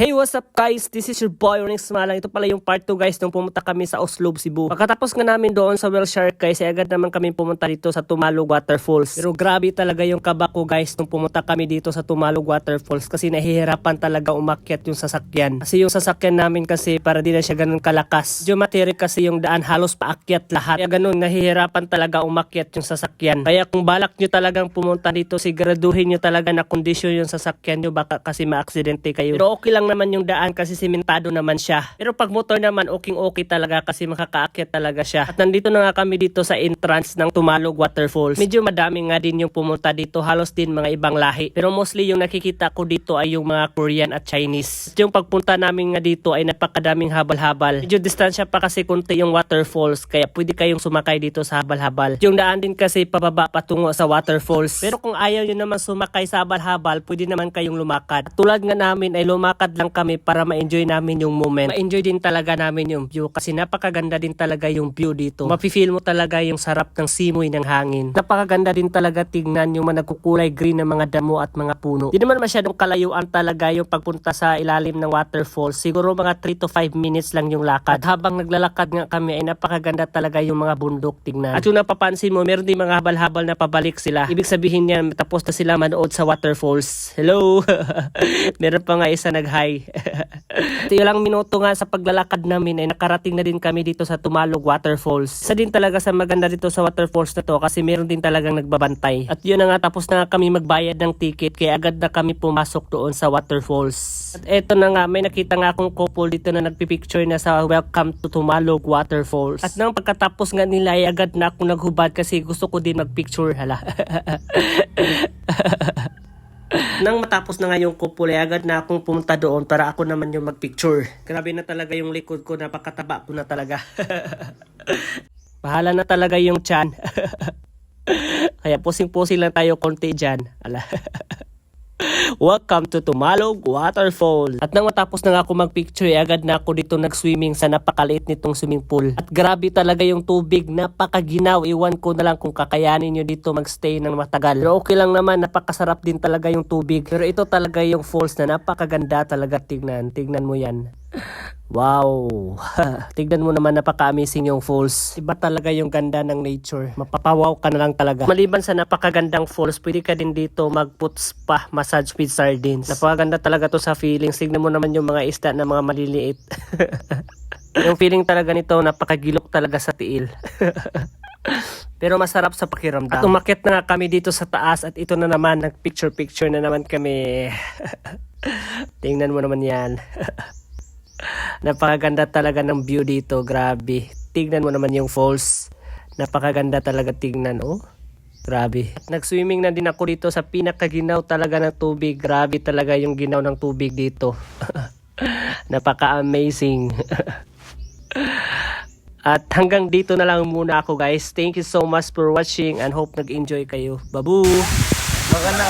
Hey, what's up guys? This is your boy Onyx Malang. Ito pala yung part 2 guys nung pumunta kami sa Oslob, Cebu. Pagkatapos nga namin doon sa Whale Shark guys, agad naman kami pumunta dito sa Tumalog Waterfalls. Pero grabe talaga yung kaba ko guys nung pumunta kami dito sa Tumalog Waterfalls kasi nahihirapan talaga umakyat yung sasakyan. Kasi yung sasakyan namin kasi para di na siya ganun kalakas. Medyo matirik kasi yung daan, halos paakyat lahat. Kaya ganun, nahihirapan talaga umakyat yung sasakyan. Kaya kung balak nyo talagang pumunta dito, siguraduhin nyo talaga na kondisyon yung sasakyan nyo, baka kasi ma-aksidente kayo. Pero okay lang naman yung daan kasi simentado naman siya. Pero pag motor naman, okay talaga kasi makakaakyat talaga siya. At nandito na nga kami dito sa entrance ng Tumalog Waterfalls. Medyo madami nga din yung pumunta dito, halos din mga ibang lahi. Pero mostly yung nakikita ko dito ay yung mga Korean at Chinese. At yung pagpunta namin nga dito ay napakadaming habal-habal. Medyo distansya pa kasi kunti yung waterfalls, kaya pwede kayong sumakay dito sa habal-habal. Yung daan din kasi pababa patungo sa waterfalls. Pero kung ayaw nyo naman sumakay sa habal-habal, pwede naman kayong lumakad. At tulad nga namin ay lumakad lang kami para ma-enjoy namin yung moment. Ma-enjoy din talaga namin yung view kasi napakaganda din talaga yung view dito. Mafe-feel mo talaga yung sarap ng simoy ng hangin. Napakaganda din talaga tignan yung mga nagkukulay green ng mga damo at mga puno. Di naman masyadong kalayuan talaga yung pagpunta sa ilalim ng waterfalls. Siguro mga 3 to 5 minutes lang yung lakad. At habang naglalakad nga kami ay napakaganda talaga yung mga bundok tignan. At yung napapansin mo, meron din mga habal-habal na pabalik sila. Ibig sabihin yan, tapos na sila manood sa waterfalls. Hello! Meron pa nga isa nag-hi. Ito ilang minuto nga sa paglalakad namin ay nakarating na din kami dito sa Tumalog Waterfalls. Isa din talaga sa maganda dito sa waterfalls na to kasi meron din talagang nagbabantay. At yun na nga, tapos na nga kami magbayad ng ticket kaya agad na kami pumasok doon sa waterfalls. At eto na nga, may nakita nga akong couple dito na nagpipicture na sa Welcome to Tumalog Waterfalls. At nang pagkatapos nga nila ay agad na ako naghubad kasi gusto ko din magpicture. Hala. Nang matapos na nga yung couple, agad na akong pumunta doon para ako naman yung magpicture. Grabe na talaga yung likod ko, napakataba ko na talaga. Bahala na talaga yung tiyan. Kaya pusing-pusing lang tayo konti dyan. Ala. Welcome to Tumalog Waterfall. At nang matapos na nga ako magpicture, agad na ako dito nag-swimming sa napakaliit nitong swimming pool. At grabe talaga yung tubig, napakaginaw. Iwan ko na lang kung kakayanin nyo dito magstay ng matagal. Pero okay lang naman, napakasarap din talaga yung tubig. Pero ito talaga yung falls na napakaganda talaga tignan. Tignan mo yan. Wow! Tignan mo naman, napaka-amazing yung falls. Iba talaga yung ganda ng nature. Mapapawaw ka na lang talaga. Maliban sa napakagandang falls, pwede ka din dito mag-put spa, massage with sardines. Napakaganda talaga to sa feelings. Tignan mo naman yung mga isda na mga maliliit. Yung feeling talaga nito, napakagilok talaga sa tiil. Pero masarap sa pakiramdam. At umakyat na nga kami dito sa taas at ito na naman, nag-picture-picture na naman kami. Tingnan mo naman yan. Napakaganda talaga ng view dito, grabe. Tignan mo naman yung falls. Napakaganda talaga tignan, oh. Grabe. Nag-swimming na din ako dito sa pinakaginaw talaga ng tubig. Grabe talaga yung ginaw ng tubig dito. Napaka-amazing. At hanggang dito na lang muna ako guys. Thank you so much for watching and hope nag-enjoy kayo. Babu! Maganda.